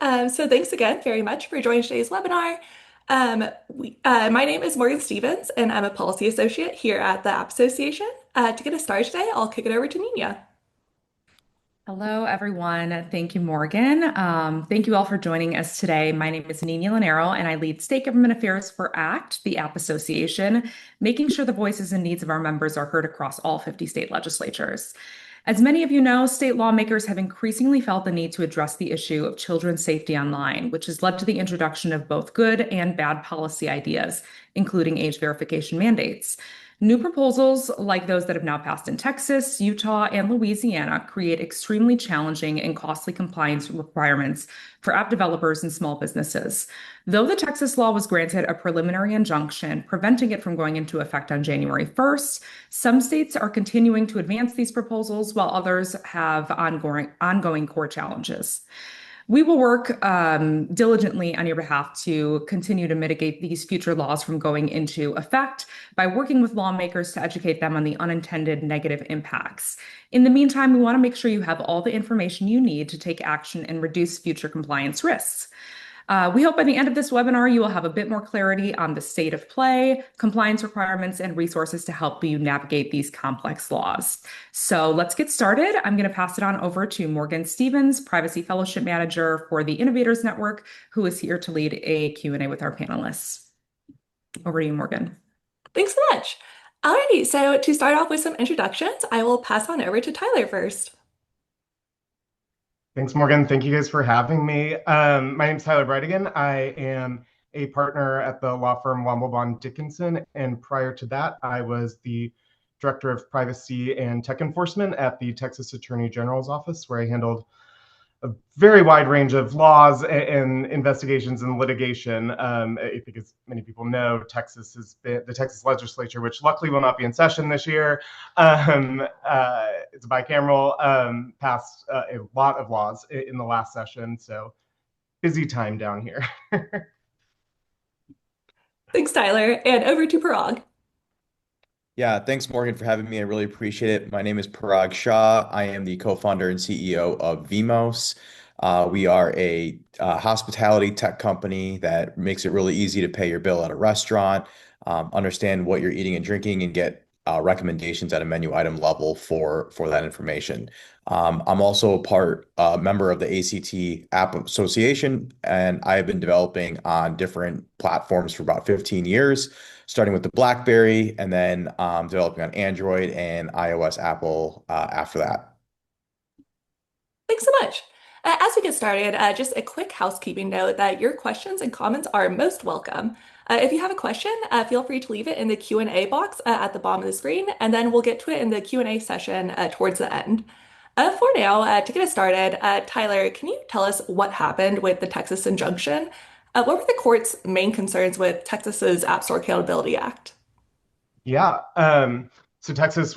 So thanks again very much for joining today's webinar. My name is Morgan Stevens, and I'm a policy associate here at the App Association. To get us started today, I'll kick it over to Nina. Hello, everyone. Thank you, Morgan. Thank you all for joining us today. My name is Nina Lanero, and I lead State Government Affairs for ACT, the App Association, making sure the voices and needs of our members are heard across all 50 state legislatures. As many of you know, state lawmakers have increasingly felt the need to address the issue of children's safety online, which has led to the introduction of both good and bad policy ideas, including age verification mandates. New proposals like those that have now passed in Texas, Utah, and Louisiana create extremely challenging and costly compliance requirements for app developers and small businesses. Though the Texas law was granted a preliminary injunction preventing it from going into effect on January 1st, some states are continuing to advance these proposals while others have ongoing core challenges. We will work diligently on your behalf to continue to mitigate these future laws from going into effect by working with lawmakers to educate them on the unintended negative impacts. In the meantime, we want to make sure you have all the information you need to take action and reduce future compliance risks. We hope by the end of this webinar, you will have a bit more clarity on the state of play, compliance requirements, and resources to help you navigate these complex laws. So let's get started. I'm going to pass it on over to Morgan Stevens, Privacy Fellowship Manager for the Innovators Network, who is here to lead a Q&A with our panelists. Over to you, Morgan. Thanks so much. Alrighty, so to start off with some introductions, I will pass on over to Tyler first. Thanks, Morgan. Thank you guys for having me. My name is Tyler Brightigan. I am a partner at the law firm Womble Dickinson, and prior to that, I was the Director of Privacy and Tech Enforcement at the Texas Attorney General's Office, where I handled a very wide range of laws and investigations and litigation. I think, as many people know, the Texas legislature, which luckily will not be in session this year, it's bicameral, passed a lot of laws in the last session. So busy time down here. Thanks, Tyler, and over to Parag. Yeah, thanks, Morgan, for having me. I really appreciate it. My name is Parag Shah. I am the co-founder and CEO of Vimos. We are a hospitality tech company that makes it really easy to pay your bill at a restaurant, understand what you're eating and drinking, and get recommendations at a menu item level for that information. I'm also a member of the ACT App Association, and I have been developing on different platforms for about 15 years, starting with the BlackBerry and then developing on Android and iOS Apple after that. Thanks so much. As we get started, just a quick housekeeping note that your questions and comments are most welcome. If you have a question, feel free to leave it in the Q&A box at the bottom of the screen, and then we'll get to it in the Q&A session towards the end. For now, to get us started, Tyler, can you tell us what happened with the Texas Injunction? What were the court's main concerns with Texas's App Store Accountability Act? Yeah. So Texas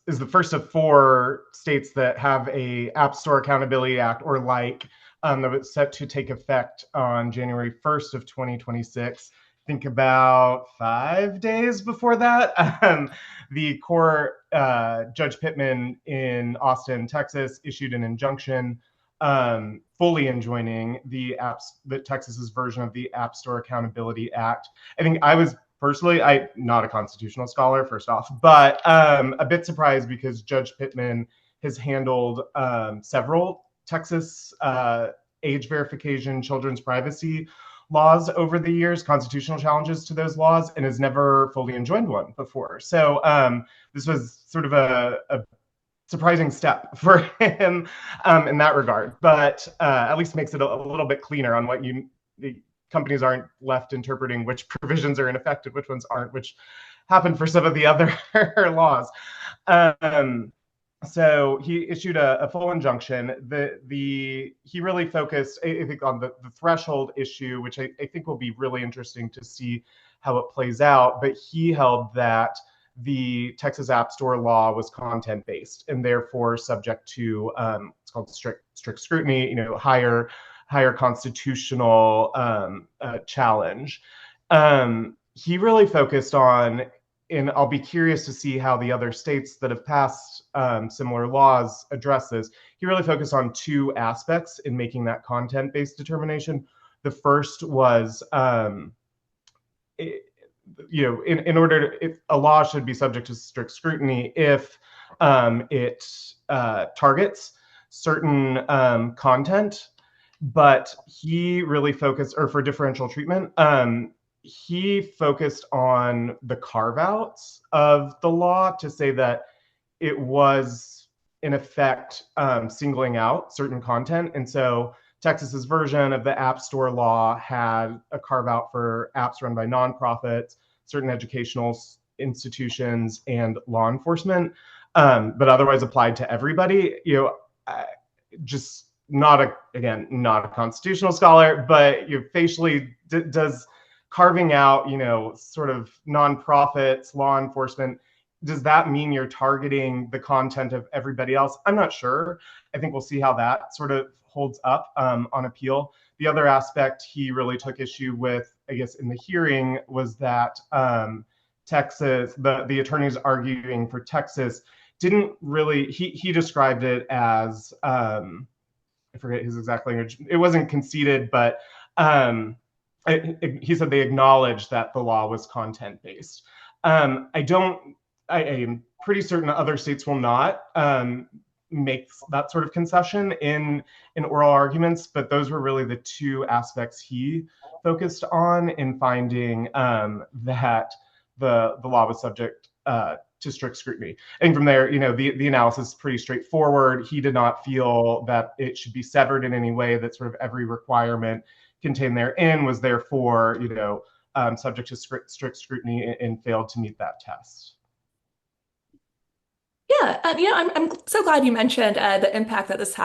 is the first of 4 states that have a App Store Accountability Act or like that was set to take effect on January 1st of 2026. Think about 5 days before that. The court, Judge Pittman in Austin, Texas, issued an injunction fully enjoining the Texas's version of the App Store Accountability Act. I think I'm not a constitutional scholar, first off, but a bit surprised because Judge Pittman has handled several Texas age verification, children's privacy laws over the years, constitutional challenges to those laws, and has never fully enjoined one before. So this was sort of a surprising step for him in that regard, but at least makes it a little bit cleaner on what the companies aren't left interpreting which provisions are in effect and which ones aren't, which happened for some of the other laws. So he issued a full injunction. He really focused, I think, on the threshold issue, which I think will be really interesting to see how it plays out. But he held that the Texas App Store law was content-based and therefore subject to it's called strict scrutiny, higher constitutional challenge. He really focused on and I'll be curious to see how the other states that have passed similar laws address this. He really focused on two aspects in making that content-based determination. The first was, in order to, if a law should be subject to strict scrutiny if it targets certain content, but he really focused, or for differential treatment, he focused on the carve outs of the law to say that it was in effect singling out certain content. And so Texas's version of the App Store law had a carve out for apps run by nonprofits, certain educational institutions, and law enforcement, but otherwise applied to everybody. Just not not a constitutional scholar, but facially does carving out, sort of nonprofits, law enforcement, does that mean you're targeting the content of everybody else? I'm not sure. I think we'll see how that sort of holds up on appeal. The other aspect he really took issue with, I guess, in the hearing was that Texas, the attorneys arguing for Texas didn't really, he described it as, I forget his exact language. It wasn't conceded, but he said they acknowledged that the law was content-based. I am pretty certain other states will not make that sort of concession in oral arguments, but those were really the two aspects he focused on in finding that the law was subject to strict scrutiny. And from there, the analysis is pretty straightforward. He did not feel that it should be severed in any way, that sort of every requirement contained therein was therefore, subject to strict scrutiny and failed to meet that test. Yeah, I'm so glad you mentioned the impact that this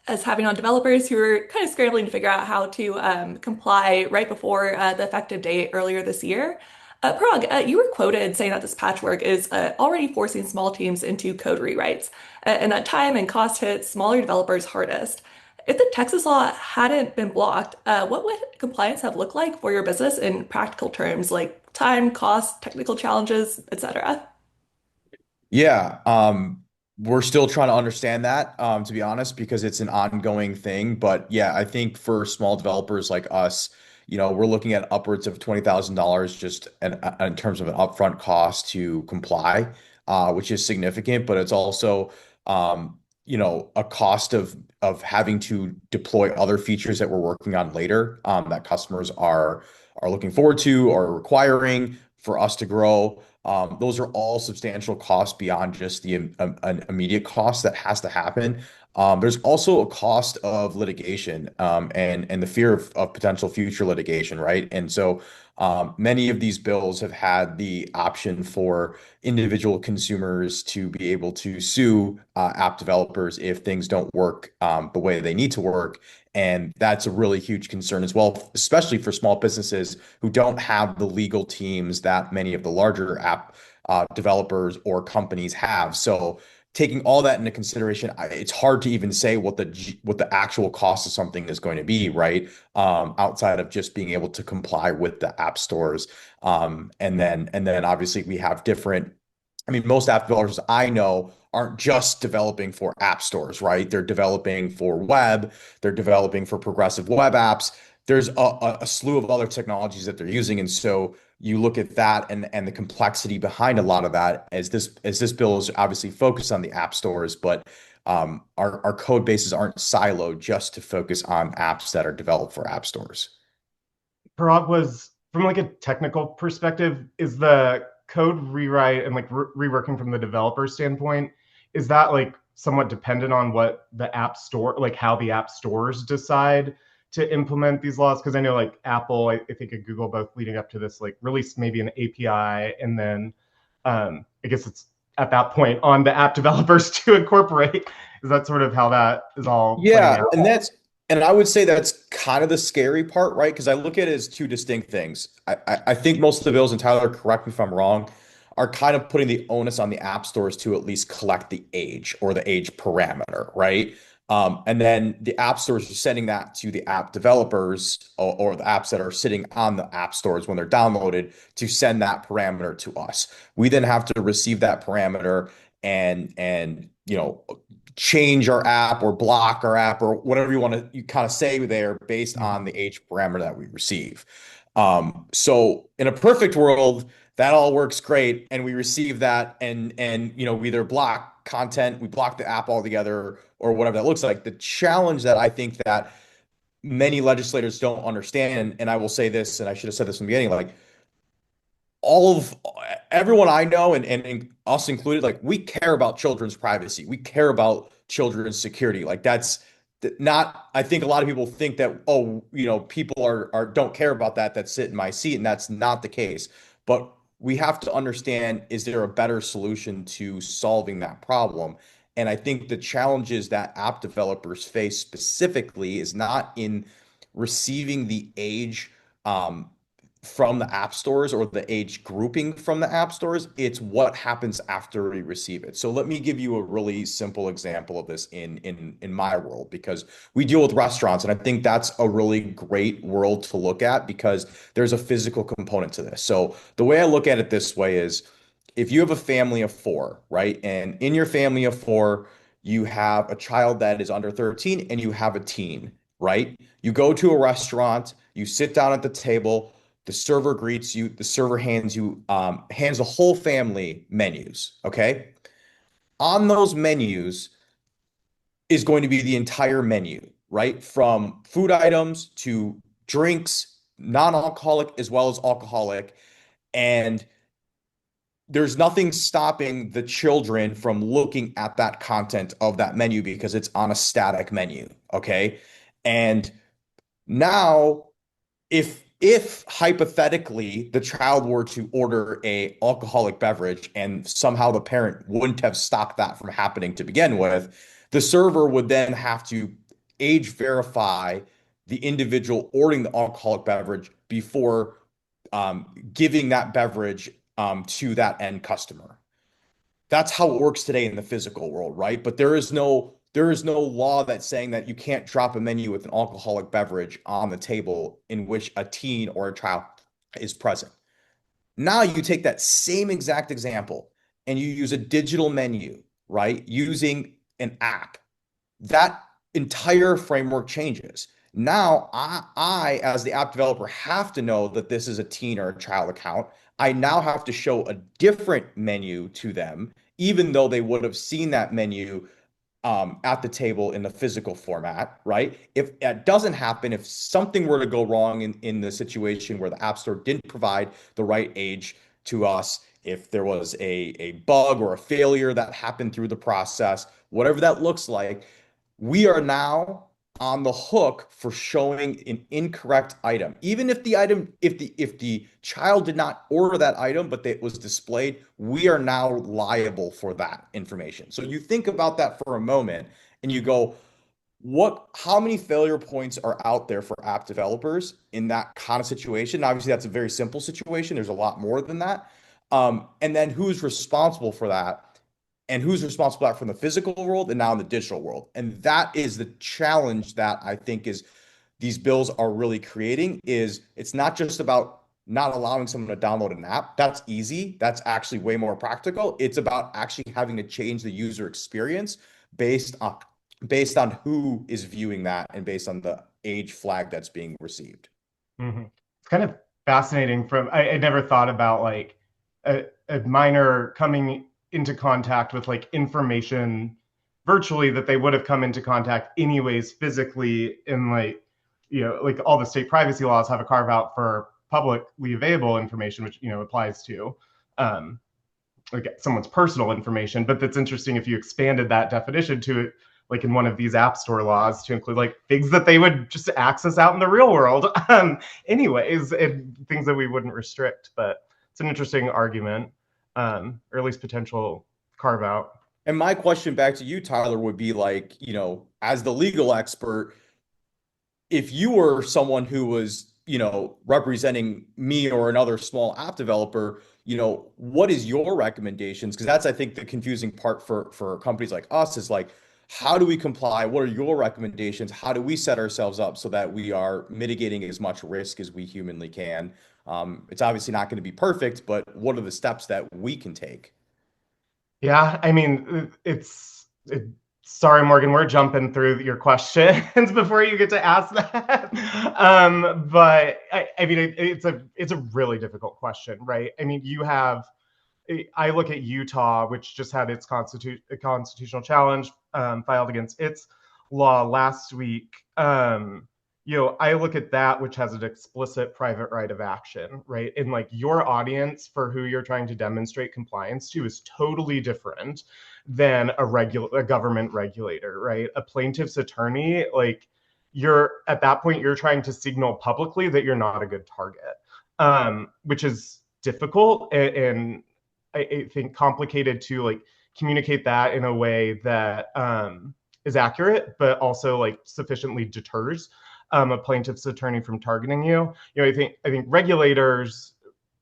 is having on developers who are kind of scrambling to figure out how to comply right before the effective date earlier this year. Parag, you were quoted saying that this patchwork is already forcing small teams into code rewrites, and that time and cost hit smaller developers hardest. If the Texas law hadn't been blocked, what would compliance have looked like for your business in practical terms, like time, cost, technical challenges, etc.? Yeah, we're still trying to understand that, to be honest, because it's an ongoing thing. But yeah, I think for small developers like us, we're looking at upwards of $20,000 just in terms of an upfront cost to comply, which is significant, but it's also, a cost of having to deploy other features that we're working on later, that customers are looking forward to or requiring for us to grow. Those are all substantial costs beyond just the an immediate cost that has to happen. There's also a cost of litigation, and the fear of potential future litigation, right? And so many of these bills have had the option for individual consumers to be able to sue app developers if things don't work the way they need to work. And that's a really huge concern as well, especially for small businesses who don't have the legal teams that many of the larger app developers or companies have. So taking all that into consideration, it's hard to even say what the actual cost of something is going to be, right? Outside of just being able to comply with the app stores. And then obviously we have different. I mean, most app developers I know aren't just developing for app stores, right? They're developing for web, they're developing for progressive web apps. There's a slew of other technologies that they're using. And so you look at that and the complexity behind a lot of that as this bill is obviously focused on the app stores, but our code bases aren't siloed just to focus on apps that are developed for app stores. Parag, was from like a technical perspective, is the code rewrite and like reworking from the developer standpoint, is that like somewhat dependent on what the app store, like how the app stores decide to implement these laws? Because I know like Apple, I think and Google both leading up to this like released maybe an API, and then I guess it's at that point on the app developers to incorporate. Is that sort of how that is all playing Yeah, out? and I would say that's kind of the scary part, right? Because I look at it as two distinct things. I think most of the bills, and Tyler, correct me if I'm wrong, are kind of putting the onus on the app stores to at least collect the age or the age parameter, right? And then the app stores are sending that to the app developers or the apps that are sitting on the app stores when they're downloaded to send that parameter to us. We then have to receive that parameter and change our app or block our app or whatever you kind of say there based on the age parameter that we receive. So in a perfect world, that all works great, and we receive that, and we either block content, we block the app altogether, or whatever that looks like. The challenge that I think that many legislators don't understand, and I will say this, and I should have said this in the beginning, like all of everyone I know and us included, like we care about children's privacy. We care about children's security. Like that's not, I think a lot of people think that, oh, people are don't care about that sit in my seat, and that's not the case. But we have to understand, is there a better solution to solving that problem? And I think the challenges that app developers face specifically is not in receiving the age um, from the app stores or the age grouping from the app stores. It's what happens after we receive it. So let me give you a really simple example of this in my world, because we deal with restaurants, and I think that's a really great world to look at because there's a physical component to this. So the way I look at it this way is, if you have a family of four, right? And in your family of four, you have a child that is under 13 and you have a teen, right? You go to a restaurant, you sit down at the table, the server greets you, the server hands the whole family menus, okay? On those menus is going to be the entire menu, right? From food items to drinks, non-alcoholic as well as alcoholic. And there's nothing stopping the children from looking at that content of that menu because it's on a static menu, okay? And now if hypothetically the child were to order a alcoholic beverage and somehow the parent wouldn't have stopped that from happening to begin with, the server would then have to age verify the individual ordering the alcoholic beverage before giving that beverage to that end customer. That's how it works today in the physical world, right? But there is no law that's saying that you can't drop a menu with an alcoholic beverage on the table in which a teen or a child is present. Now you take that same exact example and you use a digital menu, right? Using an app. That entire framework changes. Now, as the app developer, have to know that this is a teen or a child account. I now have to show a different menu to them, even though they would have seen that menu at the table in the physical format, right? If that doesn't happen, if something were to go wrong in the situation where the App Store didn't provide the right age to us, if there was a bug or a failure that happened through the process, whatever that looks like, we are now on the hook for showing an incorrect item. Even if the child did not order that item, but it was displayed, we are now liable for that information. So you think about that for a moment and you go, how many failure points are out there for app developers in that kind of situation? Obviously, that's a very simple situation. There's a lot more than that. And then who's responsible for that? And who's responsible for that from the physical world and now in the digital world? And that is the challenge that I think is these bills are really creating. Is it's not just about not allowing someone to download an app. That's easy. That's actually way more practical. It's about actually having to change the user experience based on who is viewing that and based on the age flag that's being received. Mm-hmm. It's kind of fascinating. I never thought about like a minor coming into contact with like information virtually that they would have come into contact anyways physically, in like like all the state privacy laws have a carve out for publicly available information, which applies to like someone's personal information. But that's interesting if you expanded that definition to like in one of these app store laws to include like things that they would just access out in the real world anyways, and things that we wouldn't restrict. But it's an interesting argument, or at least potential carve out. And my question back to you, Tyler, would be like, as the legal expert, if you were someone who was, representing me or another small app developer, what is your recommendations? Because that's, I think, the confusing part for companies like us is like, how do we comply? What are your recommendations? How do we set ourselves up so that we are mitigating as much risk as we humanly can? It's obviously not going to be perfect, but what are the steps that we can take? Yeah, I mean, sorry, Morgan, we're jumping through your questions before you get to ask that. But I mean, it's a really difficult question, right? I mean, I look at Utah, which just had its constitutional challenge filed against its law last week. I look at that, which has an explicit private right of action, right? And like your audience for who you're trying to demonstrate compliance to is totally different than a government regulator, right? A plaintiff's attorney, like you're at that point, you're trying to signal publicly that you're not a good target, which is difficult and I think complicated to like communicate that in a way that is accurate, but also like sufficiently deters a plaintiff's attorney from targeting you. I think regulators,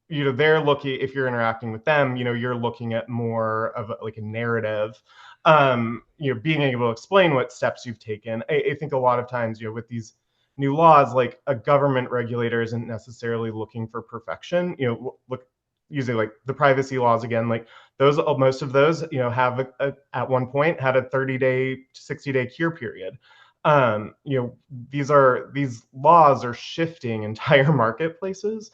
they're looking, if you're interacting with them, you're looking at more of like a narrative, being able to explain what steps you've taken. I think a lot of times, with these new laws, like a government regulator isn't necessarily looking for perfection. Look, using like the privacy laws again, like those, most of those, have at one point had a 30-day to 60-day cure period. These laws are shifting entire marketplaces.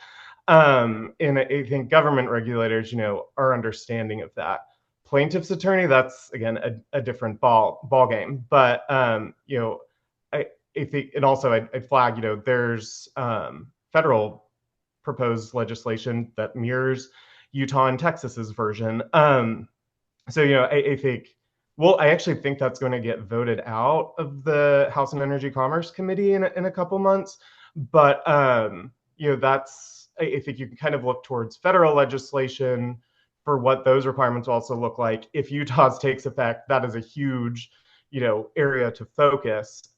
And I think government regulators, are understanding of that. Plaintiff's attorney, that's again a different ball game. But I think, and also I'd flag, there's federal proposed legislation that mirrors Utah and Texas's version. I think, well, I actually think that's going to get voted out of the House and Energy Commerce Committee in a couple months. But I think you can kind of look towards federal legislation for what those requirements also look like. If Utah's takes effect, that is a huge, area to focus.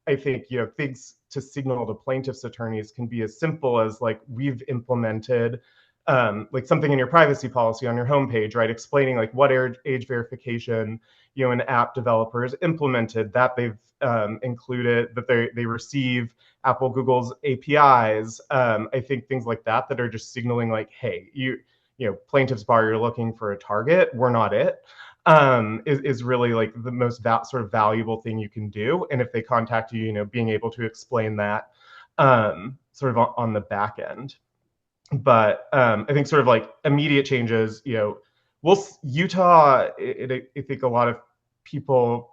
I think, things to signal to plaintiffs' attorneys can be as simple as like we've implemented like something in your privacy policy on your homepage, right? Explaining like what age verification, an app developers implemented, that they've included, that they receive Apple, Google's APIs. I think things like that are just signaling like, hey, plaintiffs bar, you're looking for a target. We're not it. Is really like the most sort of valuable thing you can do. And if they contact you, being able to explain that sort of on the back end. But I think sort of like immediate changes, Utah, I think a lot of people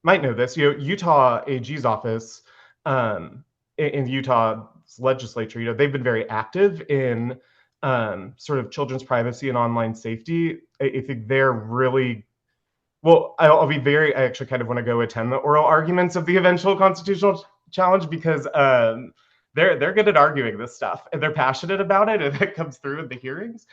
might know this, Utah AG's office in Utah's legislature, they've been very active in sort of children's privacy and online safety. I think they're really, well, I'll be I actually kind of want to go attend the oral arguments of the eventual constitutional challenge because they're good at arguing this stuff and they're passionate about it, and it comes through in the hearings.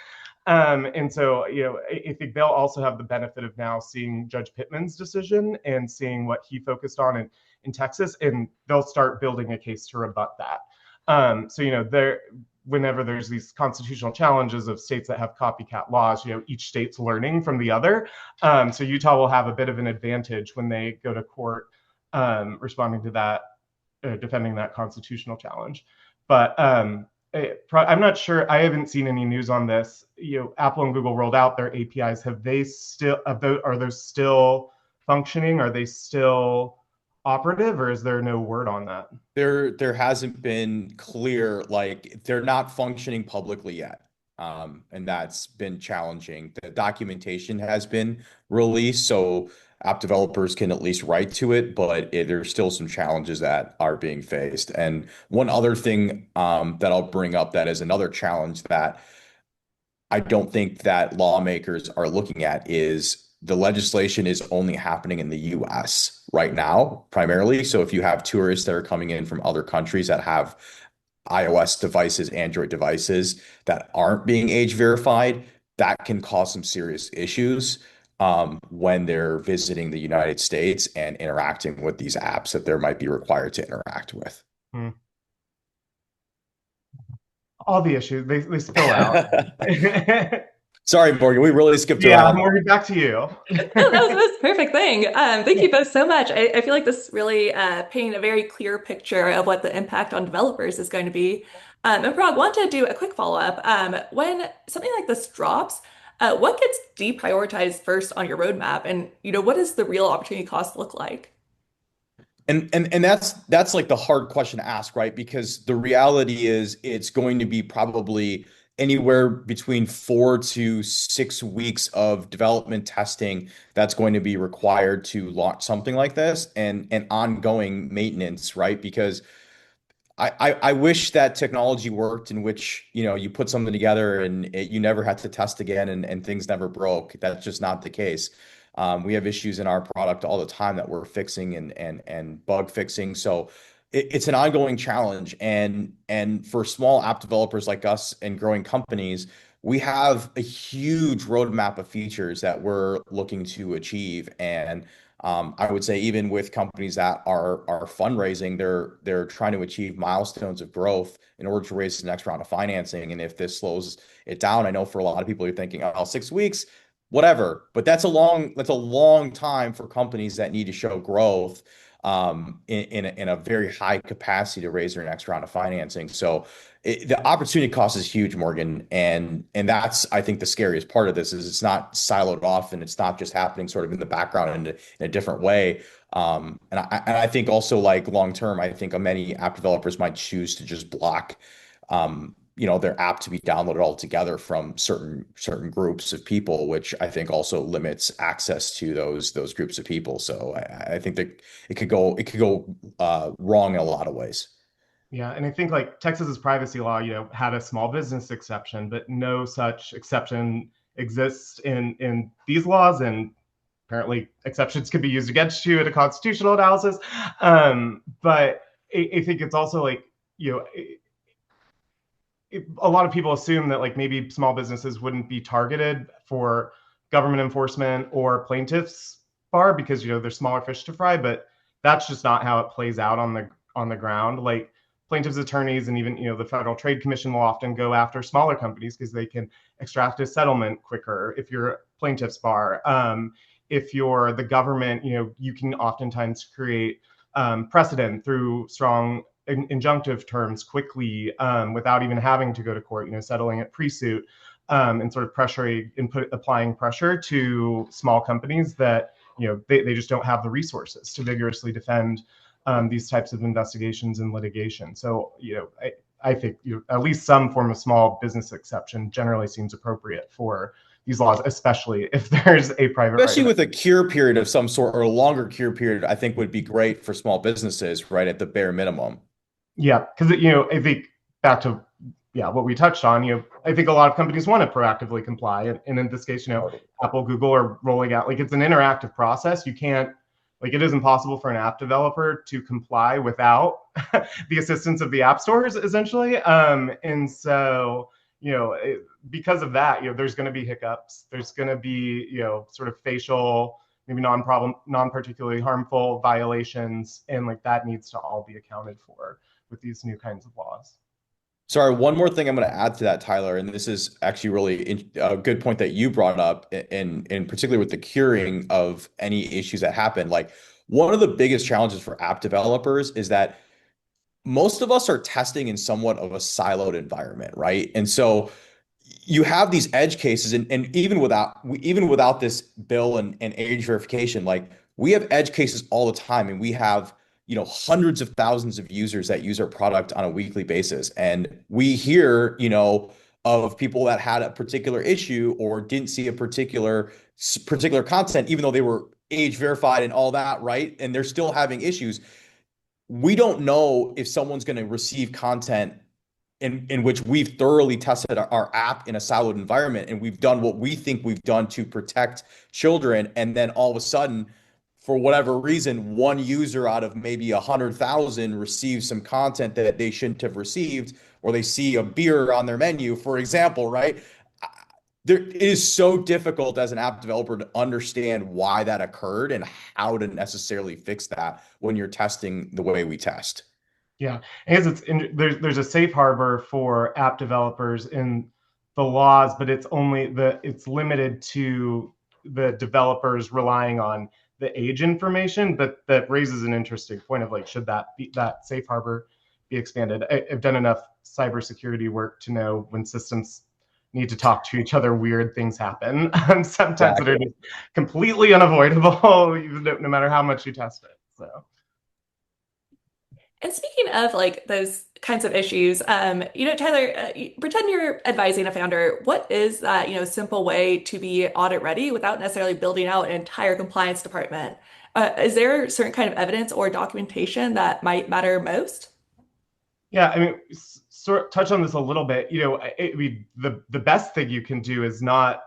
And so, I think they'll also have the benefit of now seeing Judge Pittman's decision and seeing what he focused on in Texas, and they'll start building a case to rebut that. Whenever there's these constitutional challenges of states that have copycat laws, each state's learning from the other. So Utah will have a bit of an advantage when they go to court responding to that, defending that constitutional challenge. But I'm not sure. I haven't seen any news on this. Apple and Google rolled out their APIs. Are those still functioning? Are they still operative, or is there no word on that? There hasn't been clear, like they're not functioning publicly yet. And that's been challenging. The documentation has been released, so app developers can at least write to it, but there's still some challenges that are being faced. And one other thing that I'll bring up that is another challenge that I don't think that lawmakers are looking at is the legislation is only happening in the US right now, primarily. So if you have tourists that are coming in from other countries that have iOS devices, Android devices that aren't being age verified, that can cause some serious issues when they're visiting the United States and interacting with these apps that they might be required to interact with. All the issues they spill out. Sorry, Morgan, we really skipped Yeah, around. Morgan, back to you. No, that was the most perfect thing. Thank you both so much. I feel like this really painted a very clear picture of what the impact on developers is going to be. And Parag, want to do a quick follow-up. When something like this drops, what gets deprioritized first on your roadmap? And what does the real opportunity cost look like? And that's like the hard question to ask, right? Because the reality is it's going to be probably anywhere between 4 to 6 weeks of development testing that's going to be required to launch something like this and ongoing maintenance, right? Because I wish that technology worked in which, you put something together and you never had to test again and things never broke. That's just not the case. We have issues in our product all the time that we're fixing and bug fixing. So it's an ongoing challenge. And for small app developers like us and growing companies, we have a huge roadmap of features that we're looking to achieve. And I would say even with companies that are fundraising, they're trying to achieve milestones of growth in order to raise the next round of financing. And if this slows it down, I know for a lot of people you're thinking, oh, 6 weeks, whatever. But that's a long time for companies that need to show growth in a very high capacity to raise their next round of financing. So the opportunity cost is huge, Morgan, and that's I think the scariest part of this is it's not siloed off and it's not just happening sort of in the background in a different way. And I think also like long term, I think many app developers might choose to just block their app to be downloaded altogether from certain groups of people, which I think also limits access to those groups of people. So I think that it could go wrong in a lot of ways. Yeah, and I think like Texas's privacy law, had a small business exception, but no such exception exists in these laws, and apparently exceptions could be used against you in a constitutional analysis. But I think it's also like, you know, a lot of people assume that like maybe small businesses wouldn't be targeted for government enforcement or plaintiffs bar because there's smaller fish to fry, but that's just not how it plays out on the ground. Like plaintiffs attorneys and even the Federal Trade Commission will often go after smaller companies because they can extract a settlement quicker if you're a plaintiff's bar. If you're the government, you can oftentimes create precedent through strong injunctive terms quickly without even having to go to court, settling it pre-suit and sort of applying pressure to small companies that, they just don't have the resources to vigorously defend these types of investigations and litigation. So, I think at least some form of small business exception generally seems appropriate for these laws, especially if there's a private right. Especially with a cure period of some sort or a longer cure period, I think would be great for small businesses, right, at the bare minimum. Yeah, because I think back to what we touched on. I think a lot of companies want to proactively comply, and in this case, Apple, Google are rolling out like it's an interactive process. You can't it is impossible for an app developer to comply without the assistance of the app stores, essentially. And so because of that, there's going to be hiccups. There's going to be sort of facial, maybe non-particularly harmful violations, and like that needs to all be accounted for with these new kinds of laws. Sorry, one more thing I'm going to add to that, Tyler, and this is actually really a good point that you brought up, in particular with the curing of any issues that happen. Like one of the biggest challenges for app developers is that most of us are testing in somewhat of a siloed environment, right? And so you have these edge cases, and even without this bill and age verification, like we have edge cases all the time, and we have hundreds of thousands of users that use our product on a weekly basis, and we hear of people that had a particular issue or didn't see a particular content, even though they were age verified and all that, right? And they're still having issues. We don't know if someone's going to receive content in which we've thoroughly tested our app in a siloed environment and we've done what we think we've done to protect children. And then all of a sudden, for whatever reason, one user out of maybe 100,000 receives some content that they shouldn't have received, or they see a beer on their menu, for example, right? It is so difficult as an app developer to understand why that occurred and how to necessarily fix that when you're testing the way we test. Yeah, I guess there's a safe harbor for app developers in the laws, but it's limited to the developers relying on the age information. But that raises an interesting point of like, should that safe harbor be expanded? I've done enough cybersecurity work to know when systems need to talk to each other, weird things happen. Sometimes that are just completely unavoidable, even no matter how much you test it. So. And speaking of like those kinds of issues, Tyler, pretend you're advising a founder. What is that, simple way to be audit ready without necessarily building out an entire compliance department? Is there a certain kind of evidence or documentation that might matter most? Yeah, I mean, sort of touch on this a little bit. The best thing you can do is not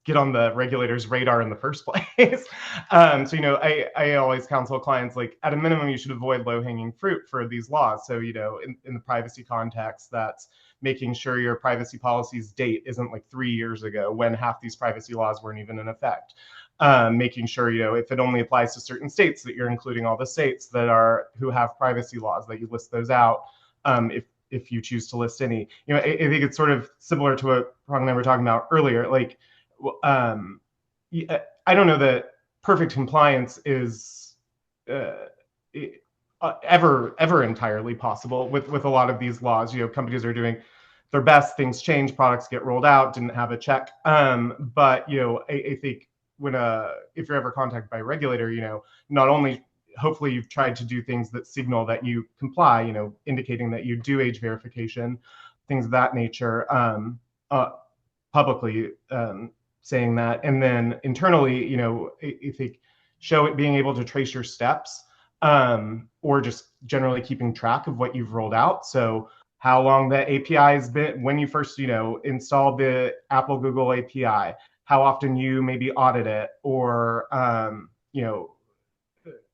get on the regulator's radar in the first place. I always counsel clients, like, at a minimum, you should avoid low-hanging fruit for these laws. So, in the privacy context, that's making sure your privacy policy's date isn't like 3 years ago when half these privacy laws weren't even in effect. Making sure, if it only applies to certain states, that you're including all the states who have privacy laws, that you list those out. If you choose to list any, I think it's sort of similar to what Prong and I were talking about earlier. Like, I don't know that perfect compliance is ever entirely possible with a lot of these laws. Companies are doing their best, things change, products get rolled out, didn't have a check. But I think if you're ever contacted by a regulator, not only hopefully you've tried to do things that signal that you comply, indicating that you do age verification, things of that nature, publicly saying that. And then internally, I think being able to trace your steps, or just generally keeping track of what you've rolled out. So how long the API has been, when you first, installed the Apple Google API, how often you maybe audit it, or,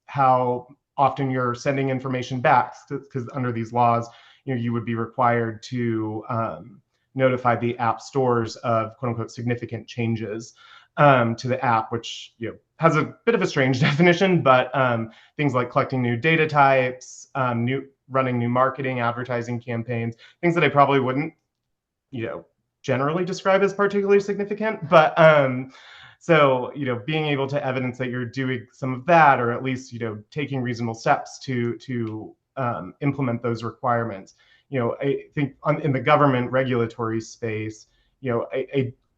how often you're sending information back, because under these laws, you would be required to notify the app stores of "quote unquote" significant changes to the app, which has a bit of a strange definition, but things like collecting new data types, running new marketing, advertising campaigns, things that I probably wouldn't generally describe as particularly significant, but so, being able to evidence that you're doing some of that, or at least, taking reasonable steps to implement those requirements. I think in the government regulatory space,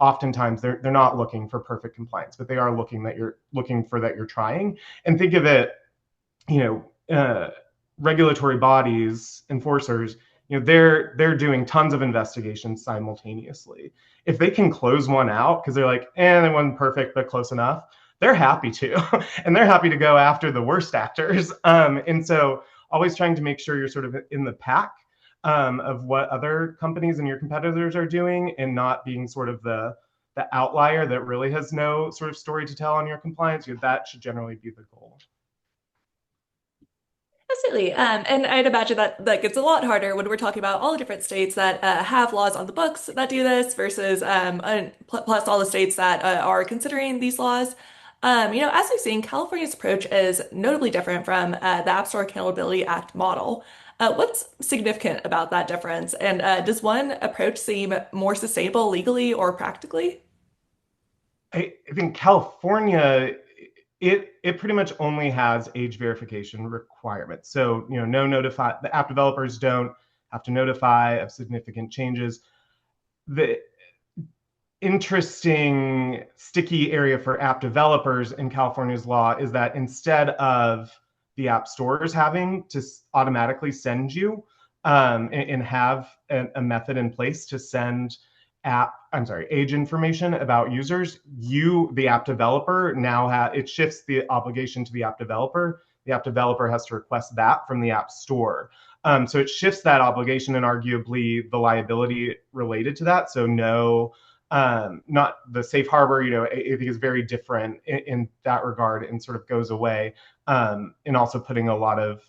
oftentimes they're not looking for perfect compliance, but they are looking for that you're trying. And think of it, regulatory bodies, enforcers, they're doing tons of investigations simultaneously. If they can close one out because they're like, it wasn't perfect, but close enough, they're happy to. And they're happy to go after the worst actors. And so always trying to make sure you're sort of in the pack of what other companies and your competitors are doing, and not being sort of the outlier that really has no sort of story to tell on your compliance. That should generally be the goal. Absolutely. And I'd imagine that it's a lot harder when we're talking about all the different states that have laws on the books that do this versus plus all the states that are considering these laws. As we've seen, California's approach is notably different from the App Store Accountability Act model. What's significant about that difference? And does one approach seem more sustainable legally or practically? I think California, it pretty much only has age verification requirements. So, the app developers don't have to notify of significant changes. The interesting sticky area for app developers in California's law is that instead of the app stores having to automatically send you and have a method in place to send age information about users, the app developer, it shifts the obligation to the app developer. The app developer has to request that from the app store. So it shifts that obligation and arguably the liability related to that. So not the safe harbor, I think is very different in that regard, and sort of goes away. And also putting a lot of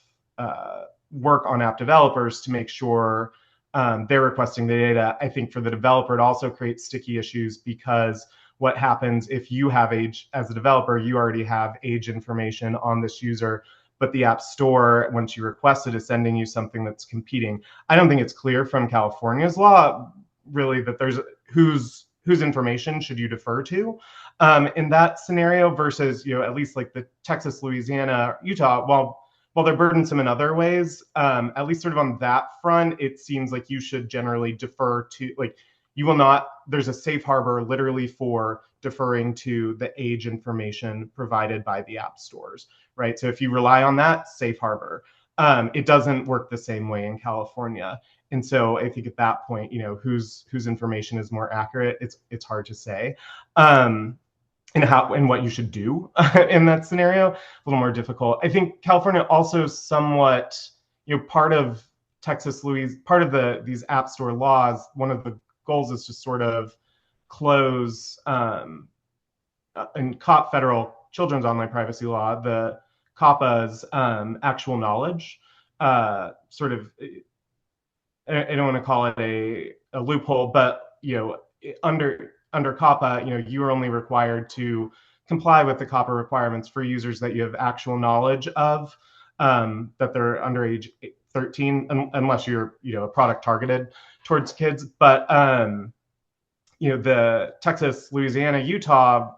work on app developers to make sure they're requesting the data. I think for the developer, it also creates sticky issues, because what happens if you have age as a developer, you already have age information on this user, but the app store, once you request it, is sending you something that's competing. I don't think it's clear from California's law really that there's whose information should you defer to in that scenario versus, at least like the Texas, Louisiana, Utah, while they're burdensome in other ways, at least sort of on that front, it seems like you should generally defer to, like, you will not, there's a safe harbor literally for deferring to the age information provided by the app stores, right? So if you rely on that, safe harbor. It doesn't work the same way in California. And so I think at that point, whose information is more accurate, it's hard to say. And what you should do in that scenario, a little more difficult. I think California also somewhat, part of Texas, part of these app store laws, one of the goals is to sort of close and federal children's online privacy law, the COPPA's actual knowledge, sort of, I don't want to call it a loophole, but under COPPA, you are only required to comply with the COPPA requirements for users that you have actual knowledge of, that they're under age 13, unless you're a product targeted towards kids. But the Texas, Louisiana, Utah,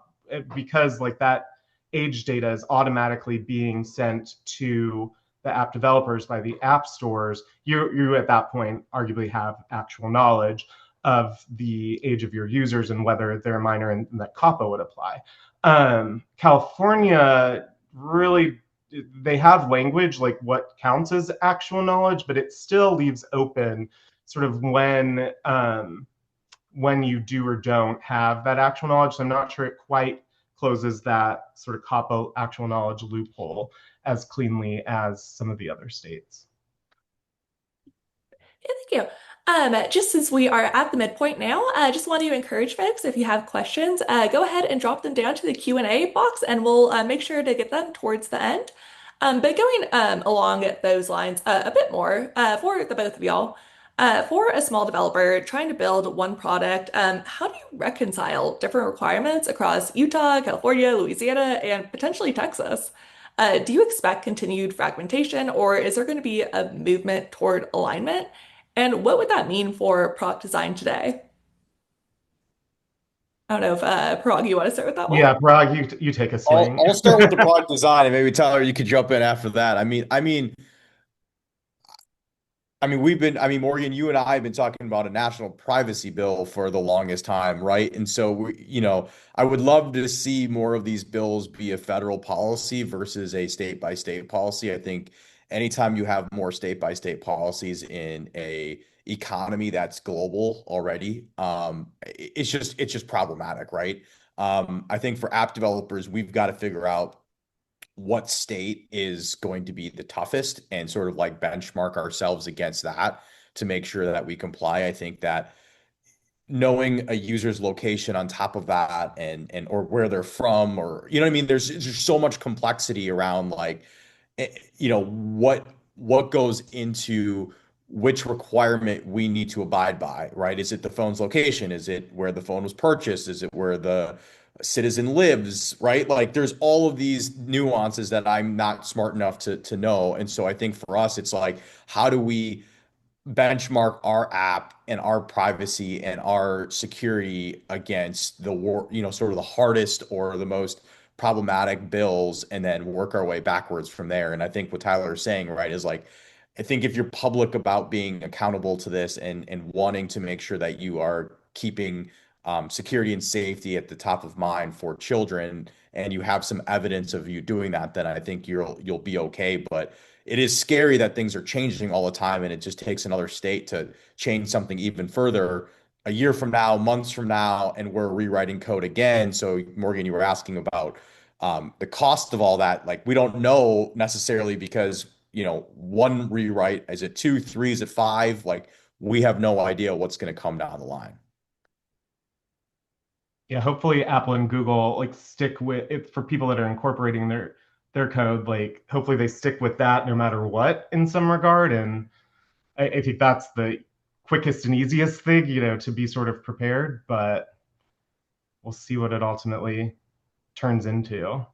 because like that age data is automatically being sent to the app developers by the app stores, you at that point arguably have actual knowledge of the age of your users and whether they're a minor and that COPPA would apply. California, really, they have language like what counts as actual knowledge, but it still leaves open sort of when you do or don't have that actual knowledge. So I'm not sure it quite closes that sort of COPPA actual knowledge loophole as cleanly as some of the other states. Yeah, thank you. Just since we are at the midpoint now, I just want to encourage folks, if you have questions, go ahead and drop them down to the Q&A box and we'll make sure to get them towards the end. But going along those lines a bit more for the both of y'all, for a small developer trying to build one product, how do you reconcile different requirements across Utah, California, Louisiana, and potentially Texas? Do you expect continued fragmentation, or is there going to be a movement toward alignment? And what would that mean for product design today? I don't know if Parag, you want to start with that one? Yeah, Parag, you take a swing. I'll start with the product design and maybe Tyler, you could jump in after that. Morgan, you and I have been talking about a national privacy bill for the longest time, right? And so I would love to see more of these bills be a federal policy versus a state by state policy. I think anytime you have more state by state policies in a economy that's global already, it's just problematic, right? I think for app developers, we've got to figure out what state is going to be the toughest and sort of like benchmark ourselves against that to make sure that we comply. I think that knowing a user's location on top of that and or where they're from, or what I mean, there's so much complexity around like what goes into which requirement we need to abide by, right? Is it the phone's location? Is it where the phone was purchased? Is it where the citizen lives, right? Like there's all of these nuances that I'm not smart enough to know. And so I think for us, it's like, how do we benchmark our app and our privacy and our security against the sort of the hardest or the most problematic bills, and then work our way backwards from there. And I think what Tyler is saying, right, is like, I think if you're public about being accountable to this and wanting to make sure that you are keeping security and safety at the top of mind for children, and you have some evidence of you doing that, then I think you'll be okay. But it is scary that things are changing all the time, and it just takes another state to change something even further a year from now, months from now, and we're rewriting code again. So Morgan, you were asking about the cost of all that. Like we don't know necessarily because one rewrite, is it 2, 3, is it 5? Like we have no idea what's going to come down the line. Yeah, hopefully Apple and Google like stick with it for people that are incorporating their code. Like hopefully they stick with that no matter what in some regard. And I think that's the quickest and easiest thing, to be sort of prepared. But we'll see what it ultimately turns into.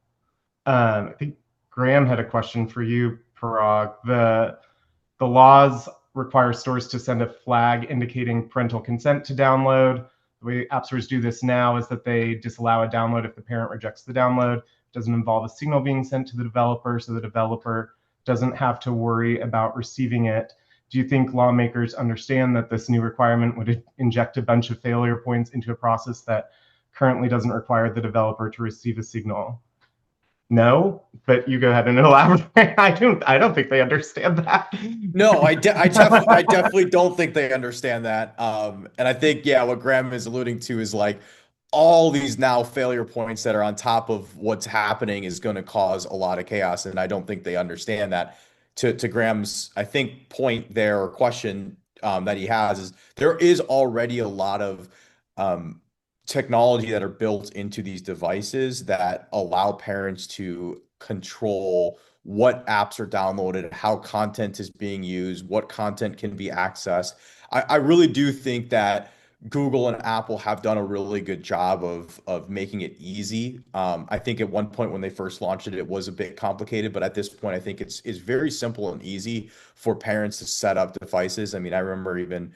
I think Graham had a question for you, Parag. The laws require stores to send a flag indicating parental consent to download. The way app stores do this now is that they disallow a download if the parent rejects the download. It doesn't involve a signal being sent to the developer, so the developer doesn't have to worry about receiving it. Do you think lawmakers understand that this new requirement would inject a bunch of failure points into a process that currently doesn't require the developer to receive a signal? No, but you go ahead and elaborate. I don't think they understand that. No, I definitely don't think they understand that. And I think, yeah, what Graham is alluding to is like all these now failure points that are on top of what's happening is going to cause a lot of chaos. And I don't think they understand that. To Graham's, I think, point there or question that he has is there is already a lot of um, technology that are built into these devices that allow parents to control what apps are downloaded, how content is being used, what content can be accessed. I really do think that Google and Apple have done a really good job of making it easy. I think at one point when they first launched it, it was a bit complicated, but at this point, I think it's very simple and easy for parents to set up devices. I mean, I remember even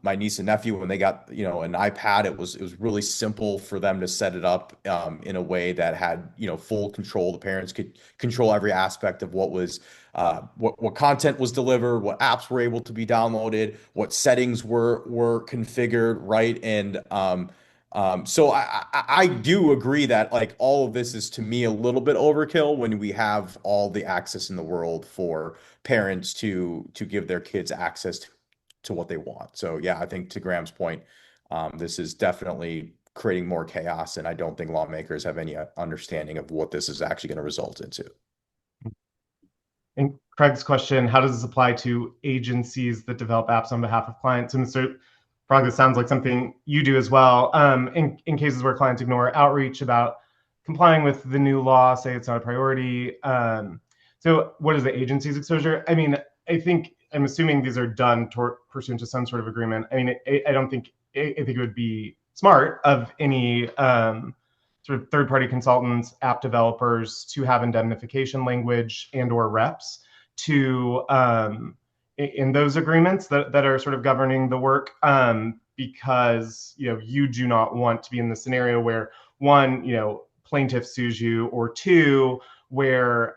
my niece and nephew when they got an iPad, it was really simple for them to set it up in a way that had full control. The parents could control every aspect of what content was delivered, what apps were able to be downloaded, what settings were configured, right? And so I do agree that like all of this is to me a little bit overkill when we have all the access in the world for parents to give their kids access to what they want. So yeah, I think to Graham's point, this is definitely creating more chaos, and I don't think lawmakers have any understanding of what this is actually going to result into. And Craig's question, how does this apply to agencies that develop apps on behalf of clients? And Mr. Prague, this sounds like something you do as well. In cases where clients ignore outreach about complying with the new law, say it's not a priority. So what is the agency's exposure? I mean, I'm assuming these are done pursuant to some sort of agreement. I mean, I don't think, I think it would be smart of any sort of third-party consultants, app developers to have indemnification language and or reps to in those agreements that are sort of governing the work, because you do not want to be in the scenario where one, plaintiff sues you, or two, where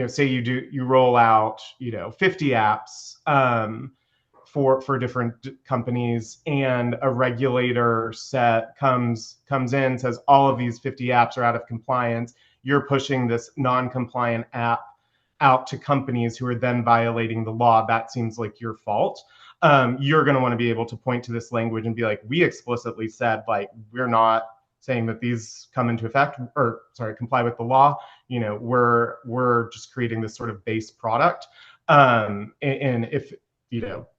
say you roll out 50 apps for different companies, and a regulator comes in, says all of these 50 apps are out of compliance. You're pushing this non-compliant app out to companies who are then violating the law. That seems like your fault. You're going to want to be able to point to this language and be like, we explicitly said, like, we're not saying that these come into effect, or sorry, comply with the law. We're just creating this sort of base product. And if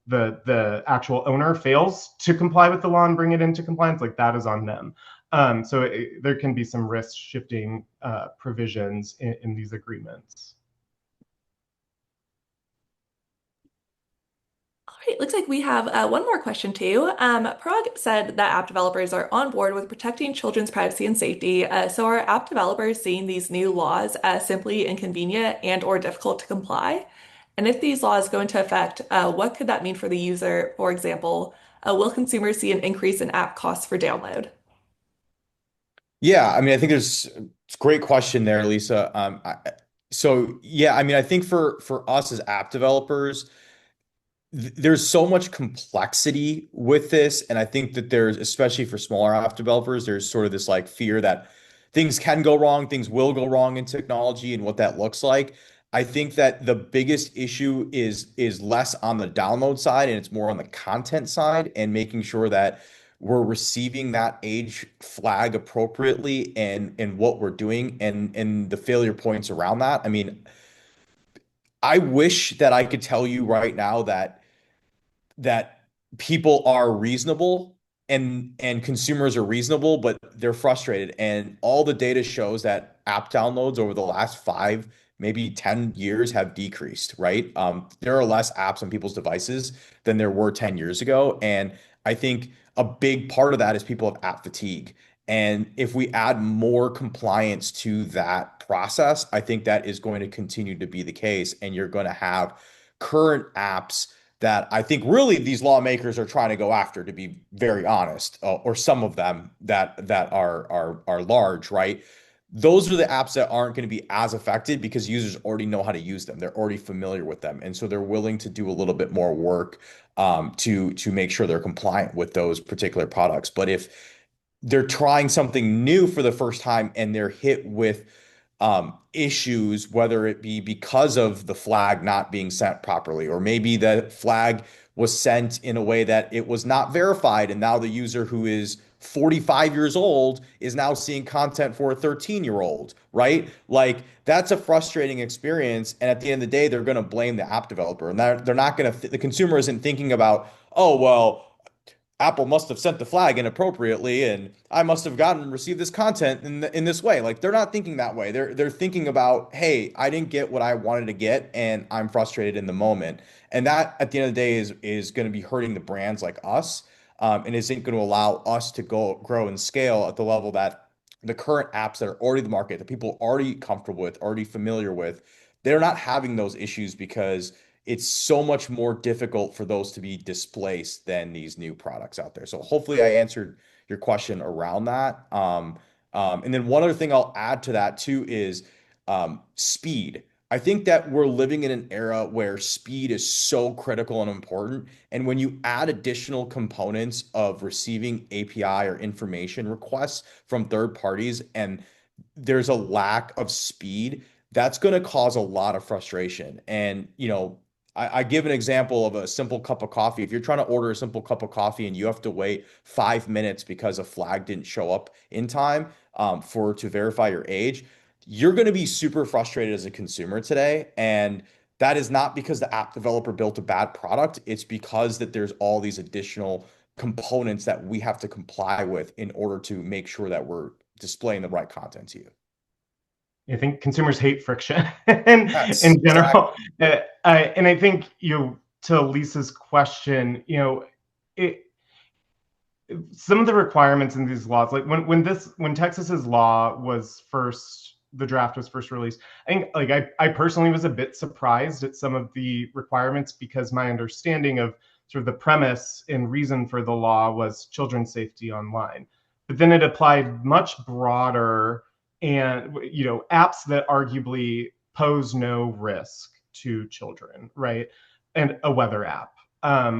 the actual owner fails to comply with the law and bring it into compliance, like, that is on them. So there can be some risk shifting provisions in these agreements. All right, looks like we have one more question too. Parag said that app developers are on board with protecting children's privacy and safety. So are app developers seeing these new laws as simply inconvenient and or difficult to comply? And if these laws go into effect, what could that mean for the user? For example, will consumers see an increase in app costs for download? Yeah, I mean, I think it's a great question there, Lisa. So yeah, I mean, I think for us as app developers, there's so much complexity with this, and I think that there's, especially for smaller app developers, there's sort of this like fear that things can go wrong, things will go wrong in technology, and what that looks like. I think that the biggest issue is less on the download side and it's more on the content side, and making sure that we're receiving that age flag appropriately and what we're doing and the failure points around that. I mean, I wish that I could tell you right now that people are reasonable and consumers are reasonable, but they're frustrated. And all the data shows that app downloads over the last 5, maybe 10 years have decreased, right? There are less apps on people's devices than there were 10 years ago. And I think a big part of that is people have app fatigue. And if we add more compliance to that process, I think that is going to continue to be the case. And you're going to have current apps that I think really these lawmakers are trying to go after, to be very honest, or some of them that are large, right? Those are the apps that aren't going to be as affected because users already know how to use them. They're already familiar with them, and so they're willing to do a little bit more work to make sure they're compliant with those particular products. But if they're trying something new for the first time and they're hit with issues, whether it be because of the flag not being sent properly, or maybe the flag was sent in a way that it was not verified, and now the user who is 45 years old is now seeing content for a 13-year-old, right? Like that's a frustrating experience. And at the end of the day, they're going to blame the app developer, and they're not going to, the consumer isn't thinking about, oh, well, Apple must have sent the flag inappropriately, and I must have received this content in this way. Like they're not thinking that way. They're thinking about, hey, I didn't get what I wanted to get, and I'm frustrated in the moment. And that, at the end of the day, is going to be hurting the brands like us, and isn't going to allow us to grow and scale at the level that the current apps that are already the market, that people are already comfortable with, already familiar with, they're not having those issues because it's so much more difficult for those to be displaced than these new products out there. So hopefully I answered your question around that. And then one other thing I'll add to that too is speed. I think that we're living in an era where speed is so critical and important. And when you add additional components of receiving API or information requests from third parties, and there's a lack of speed, that's going to cause a lot of frustration. And, I give an example of a simple cup of coffee. If you're trying to order a simple cup of coffee and you have to wait 5 minutes because a flag didn't show up in time to verify your age, you're going to be super frustrated as a consumer today. And that is not because the app developer built a bad product. It's because that there's all these additional components that we have to comply with in order to make sure that we're displaying the right content to you. I think consumers hate friction in Yes, general. exactly. And I think, to Lisa's question, it, some of the requirements in these laws, like when Texas's law was first, the draft was first released, I think like I personally was a bit surprised at some of the requirements, because my understanding of sort of the premise and reason for the law was children's safety online. But then it applied much broader, and apps that arguably pose no risk to children, right? And a weather app,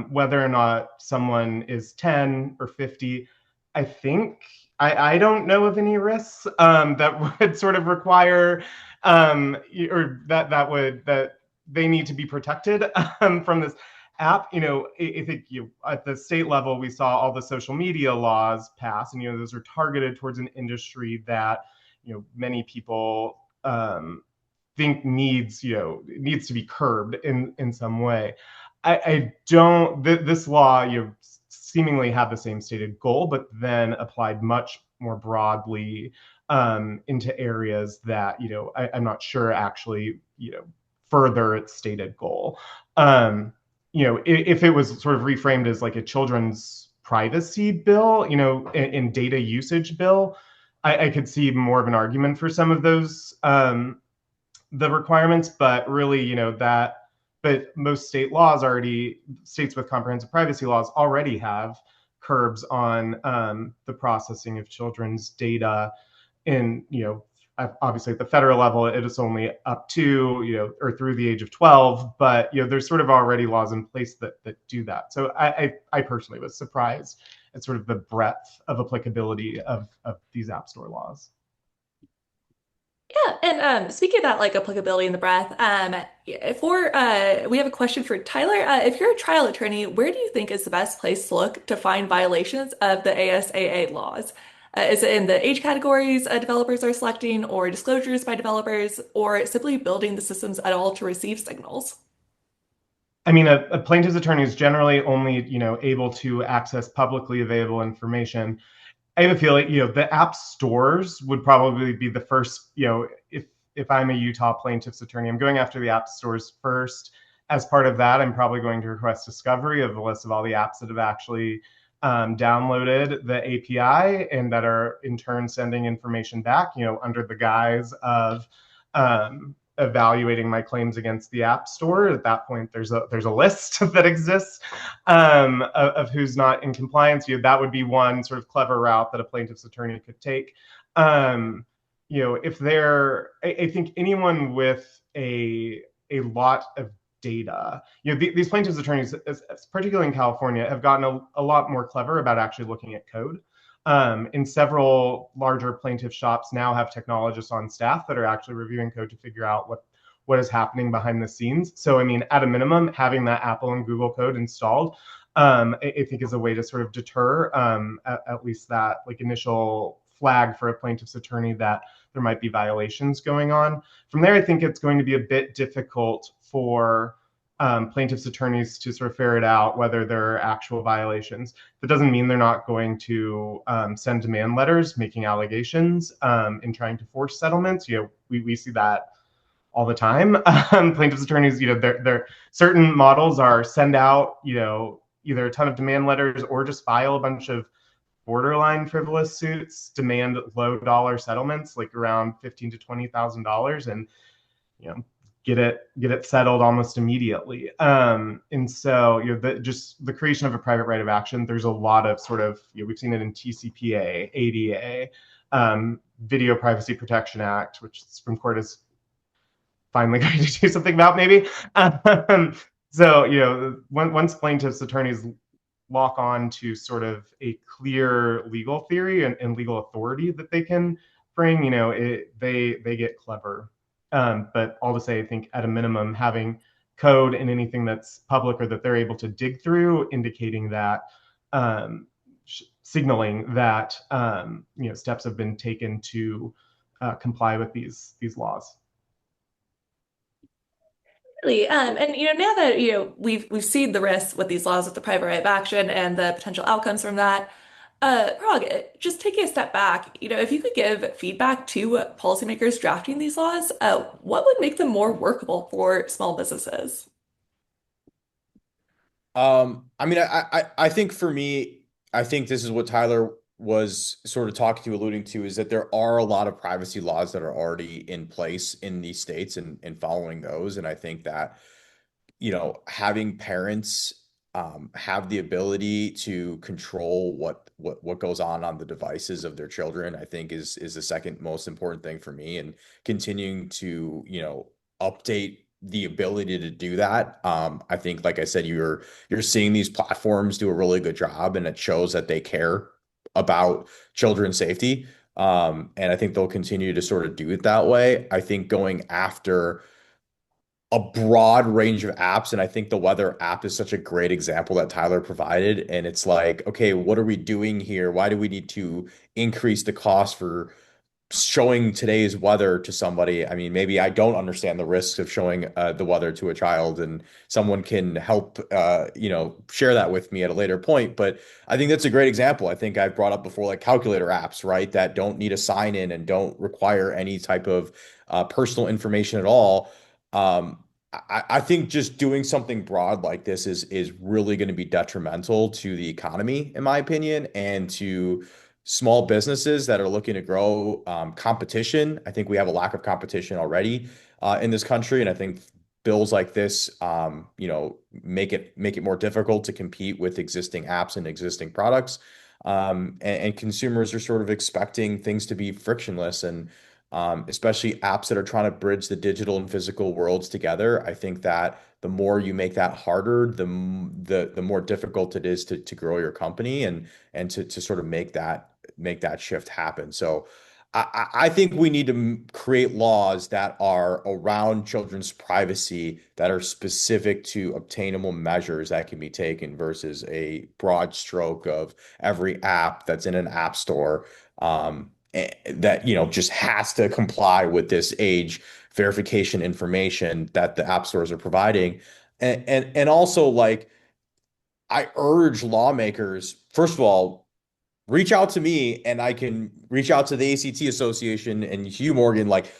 whether or not someone is 10 or 50. I think I don't know of any risks that would sort of require or that they need to be protected from this app. I think at the state level, we saw all the social media laws pass, and those are targeted towards an industry that many people think needs to be curbed in some way. I don't. This law, seemingly had the same stated goal, but then applied much more broadly into areas that I'm not sure actually further its stated goal. If it was sort of reframed as like a children's privacy bill, in data usage bill, I could see more of an argument for some of those the requirements, but really, but most states with comprehensive privacy laws already have curbs on the processing of children's data. In obviously at the federal level, it is only up to or through the age of 12, but there's sort of already laws in place that do that. So I personally was surprised at sort of the breadth of applicability of these App Store laws. Yeah, and speaking of that, like applicability in the breath, we have a question for Tyler. If you're a trial attorney, where do you think is the best place to look to find violations of the ASAA laws? Is it in the age categories developers are selecting, or disclosures by developers, or simply building the systems at all to receive signals? I mean, a plaintiff's attorney is generally only able to access publicly available information. I have a feeling, the app stores would probably be the first, if I'm a Utah plaintiff's attorney, I'm going after the app stores first. As part of that, I'm probably going to request discovery of the list of all the apps that have actually downloaded the API and that are in turn sending information back, under the guise of evaluating my claims against the App Store. At that point, there's a list that exists of who's not in compliance. That would be one sort of clever route that a plaintiff's attorney could take. If I think anyone with a lot of data, these plaintiff's attorneys, particularly in California, have gotten a lot more clever about actually looking at code. In several larger plaintiff shops now have technologists on staff that are actually reviewing code to figure out what is happening behind the scenes. So, I mean, at a minimum, having that Apple and Google code installed, I think is a way to sort of deter at least that like initial flag for a plaintiff's attorney that there might be violations going on. From there, I think it's going to be a bit difficult for plaintiffs' attorneys to sort of ferret out whether there are actual violations. That doesn't mean they're not going to send demand letters making allegations and trying to force settlements. We see that all the time. Plaintiffs' attorneys, their certain models are send out, either a ton of demand letters or just file a bunch of borderline frivolous suits, demand low dollar settlements, like around $15,000 to $20,000, and get it settled almost immediately. And so just the creation of a private right of action, there's a lot of sort of, we've seen it in TCPA, ADA, Video Privacy Protection Act, which the Supreme Court is finally going to do something about maybe. So, once plaintiffs' attorneys lock on to sort of a clear legal theory and legal authority that they can bring, they get clever. But all to say, I think at a minimum, having code in anything that's public or that they're able to dig through, indicating that, signaling that steps have been taken to comply with these laws. Really, and now that we've seen the risks with these laws with the private right of action and the potential outcomes from that, Parag, just taking a step back, if you could give feedback to policymakers drafting these laws, what would make them more workable for small businesses? I mean, I think for me, I think this is what Tyler was sort of talking to, alluding to, is that there are a lot of privacy laws that are already in place in these states and following those. And I think that, having parents have the ability to control what goes on the devices of their children, I think is the second most important thing for me, and continuing to, update the ability to do that. I think, like I said, you're seeing these platforms do a really good job, and it shows that they care about children's safety. And I think they'll continue to sort of do it that way. I think going after a broad range of apps, and I think the weather app is such a great example that Tyler provided. And it's like, okay, what are we doing here? Why do we need to increase the cost for showing today's weather to somebody? I mean, maybe I don't understand the risks of showing the weather to a child, and someone can help, share that with me at a later point. But I think that's a great example. I think I've brought up before, like calculator apps, right? That don't need a sign in and don't require any type of personal information at all. I think just doing something broad like this is really going to be detrimental to the economy, in my opinion, and to small businesses that are looking to grow. Competition. I think we have a lack of competition already in this country, and I think bills like this, make it more difficult to compete with existing apps and existing products. And consumers are sort of expecting things to be frictionless, and especially apps that are trying to bridge the digital and physical worlds together. I think that the more you make that harder, the more difficult it is to grow your company and to sort of make that shift happen. So I think we need to create laws that are around children's privacy, that are specific to obtainable measures that can be taken, versus a broad stroke of every app that's in an app store that just has to comply with this age verification information that the app stores are providing. And also, like, I urge lawmakers, first of all, reach out to me, and I can reach out to the ACT Association and Hugh Morgan. Like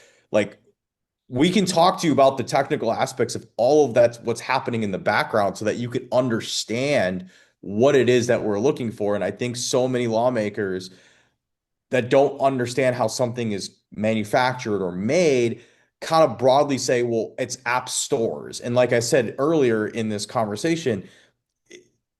we can talk to you about the technical aspects of all of that, what's happening in the background, so that you can understand what it is that we're looking for. And I think so many lawmakers that don't understand how something is manufactured or made kind of broadly say, well, it's app stores. And like I said earlier in this conversation,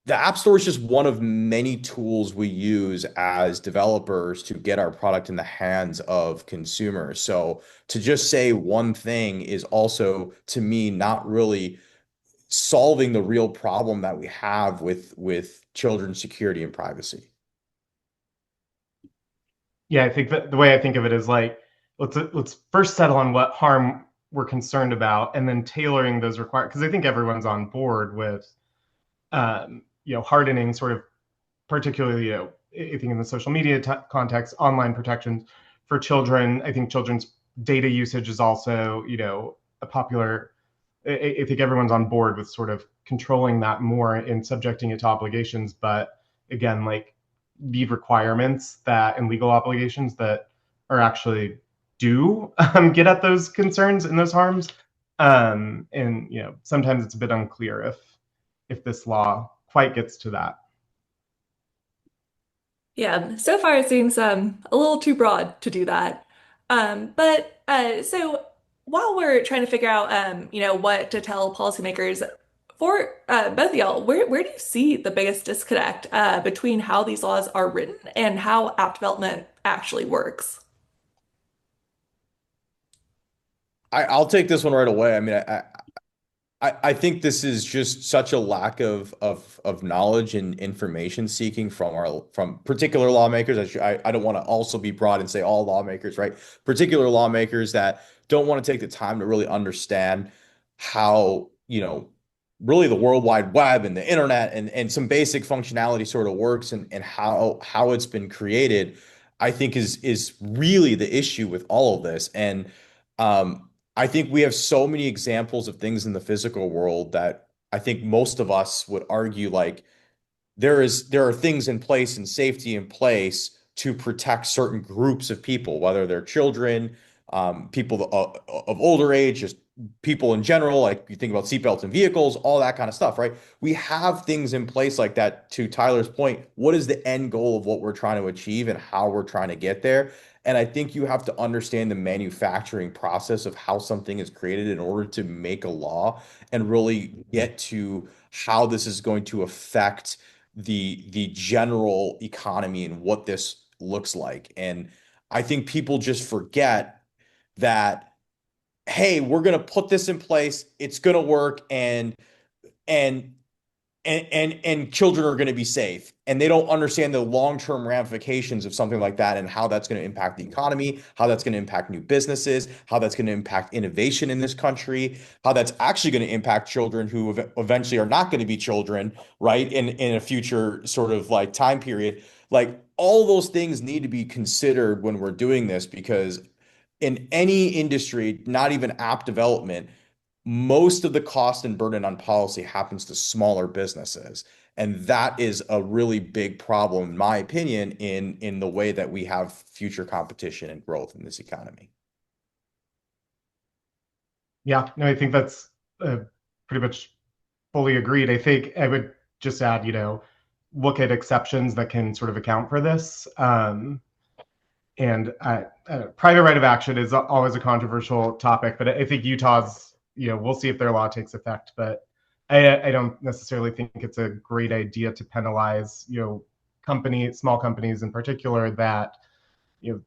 the app store is just one of many tools we use as developers to get our product in the hands of consumers. So to just say one thing is also, to me, not really solving the real problem that we have with children's security and privacy. Yeah, I think that the way I think of it is like let's first settle on what harm we're concerned about, and then tailoring those require because I think everyone's on board with hardening sort of particularly I think in the social media context, online protections for children. I think children's data usage is also a popular. I think everyone's on board with sort of controlling that more and subjecting it to obligations, but again, like the requirements that and legal obligations that are actually do get at those concerns and those harms. And sometimes it's a bit unclear if this law quite gets to that. Yeah, so far it seems a little too broad to do that. So while we're trying to figure out what to tell policymakers for both of y'all, where do you see the biggest disconnect between how these laws are written and how app development actually works? I'll take this one right away. I mean, I think this is just such a lack of knowledge and information seeking from particular lawmakers. I don't want to also be broad and say all lawmakers, right? Particular lawmakers that don't want to take the time to really understand how, really the World Wide Web and the internet and some basic functionality sort of works and how it's been created, I think is really the issue with all of this. And I think we have so many examples of things in the physical world that I think most of us would argue like there are things in place and safety in place to protect certain groups of people, whether they're children, people of older age, just people in general. Like you think about seatbelts in vehicles, all that kind of stuff, right? We have things in place like that. To Tyler's point, what is the end goal of what we're trying to achieve and how we're trying to get there? And I think you have to understand the manufacturing process of how something is created in order to make a law and really get to how this is going to affect the general economy and what this looks like. And I think people just forget that, hey, we're going to put this in place, it's going to work, and and children are going to be safe, and they don't understand the long-term ramifications of something like that and how that's going to impact the economy, how that's going to impact new businesses, how that's going to impact innovation in this country, how that's actually going to impact children who eventually are not going to be children, right, in a future sort of like time period. Like all those things need to be considered when we're doing this, because in any industry, not even app development, most of the cost and burden on policy happens to smaller businesses. And that is a really big problem, in my opinion, in the way that we have future competition and growth in this economy. Yeah, no, I think that's pretty much fully agreed. I think I would just add, look at exceptions that can sort of account for this. And private right of action is always a controversial topic, but I think Utah's, we'll see if their law takes effect, but I don't necessarily think it's a great idea to penalize, small companies in particular that,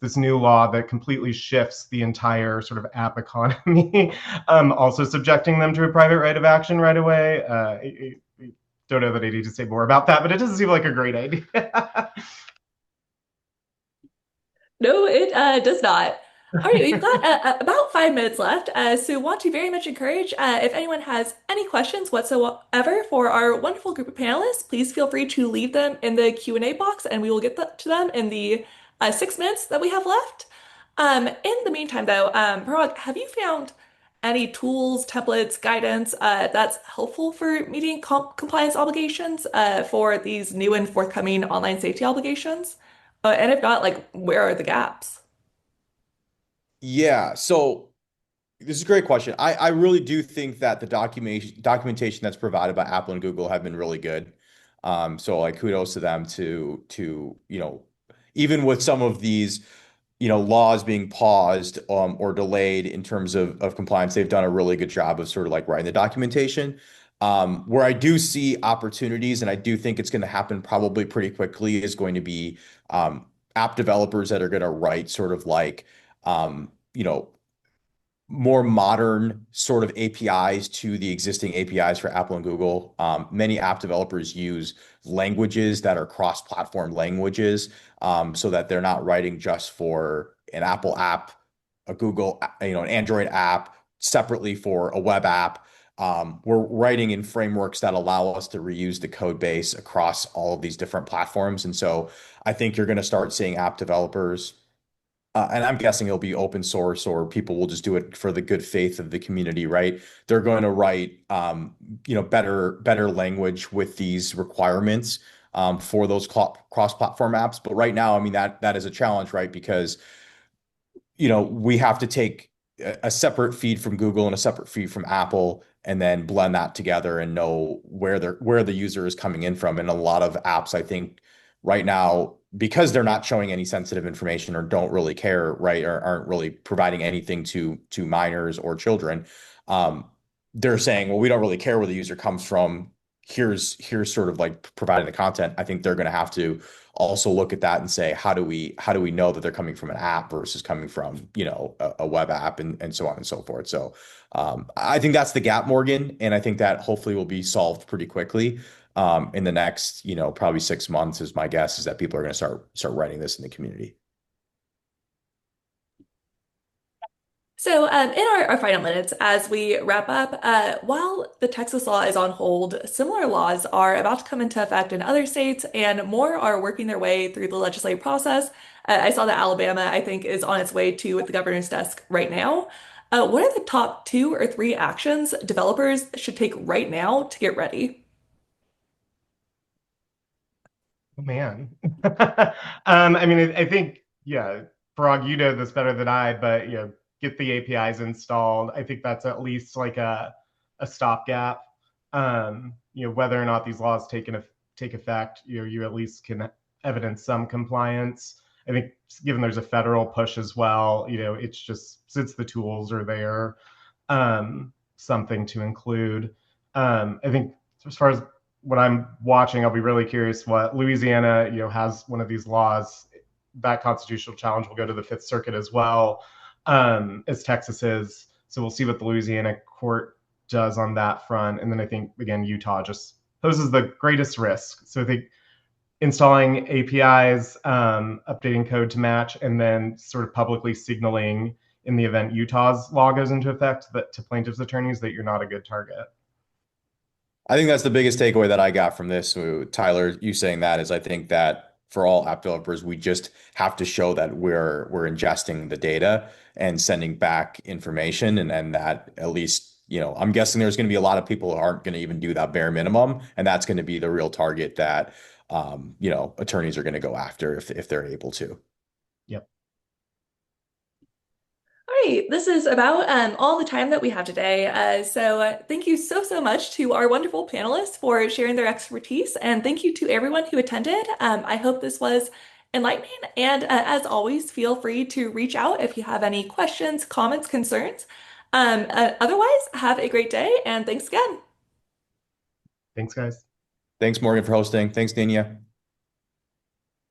this new law that completely shifts the entire sort of app economy, also subjecting them to a private right of action right away. I don't know that I need to say more about that, but it doesn't seem like a great idea. No, it does not. All right, we've got about 5 minutes left, so want to very much encourage if anyone has any questions whatsoever for our wonderful group of panelists, please feel free to leave them in the Q&A box, and we will get to them in the 6 minutes that we have left. In the meantime, though, Parag, have you found any tools, templates, guidance that's helpful for meeting compliance obligations for these new and forthcoming online safety obligations? And if not, like, where are the gaps? Yeah, so this is a great question. I really do think that the documentation that's provided by Apple and Google have been really good. So like kudos to them to even with some of these laws being paused or delayed in terms of compliance, they've done a really good job of sort of like writing the documentation. Where I do see opportunities, and I do think it's going to happen probably pretty quickly, is going to be app developers that are going to write sort of like um, you know, more modern sort of APIs to the existing APIs for Apple and Google. Many app developers use languages that are cross-platform languages, so that they're not writing just for an Apple app, a Google, an Android app separately for a web app. We're writing in frameworks that allow us to reuse the code base across all of these different platforms. And so I think you're going to start seeing app developers and I'm guessing it'll be open source or people will just do it for the good faith of the community, right? They're going to write, better language with these requirements for those cross-platform apps. But right now, I mean, that is a challenge, right? Because we have to take a separate feed from Google and a separate feed from Apple and then blend that together and know where the user is coming in from. And a lot of apps, I think, right now, because they're not showing any sensitive information or don't really care, right, or aren't really providing anything to minors or children, um, they're saying, well, we don't really care where the user comes from. Here's sort of like providing the content. I think they're going to have to also look at that and say, how do we know that they're coming from an app versus coming from, a web app and so on and so forth. So I think that's the gap, Morgan, and I think that hopefully will be solved pretty quickly in the next, probably 6 months is my guess is that people are going to start writing this in the community. So, in our final minutes, as we wrap up, while the Texas law is on hold, similar laws are about to come into effect in other states, and more are working their way through the legislative process. I saw that Alabama, I think, is on its way to the governor's desk right now. What are the top 2 or 3 actions developers should take right now to get ready? Oh, man. I mean, I think, yeah, Parag, you know this better than I, but get the APIs installed. I think that's at least like a stopgap. Whether or not these laws take effect, you at least can evidence some compliance. I think given there's a federal push as well, it's just since the tools are there, something to include. I think as far as what I'm watching, I'll be really curious what Louisiana, has one of these laws. That constitutional challenge will go to the Fifth Circuit as well, as Texas is. So we'll see what the Louisiana court does on that front. And then I think, again, Utah just poses the greatest risk. So I think installing APIs, updating code to match, and then sort of publicly signaling in the event Utah's law goes into effect that to plaintiffs' attorneys that you're not a good target. I think that's the biggest takeaway that I got from this, Tyler, you saying that is I think that for all app developers, we just have to show that we're ingesting the data and sending back information and that at least, I'm guessing there's going to be a lot of people who aren't going to even do that bare minimum. And that's going to be the real target that attorneys are going to go after if they're able to. Yep. All right, this is about all the time that we have today. So thank you so much to our wonderful panelists for sharing their expertise, and thank you to everyone who attended. I hope this was enlightening, and as always, feel free to reach out if you have any questions, comments, concerns. Otherwise, have a great day, and thanks again. Thanks, guys. Thanks, Morgan, for hosting. Thanks, Dania.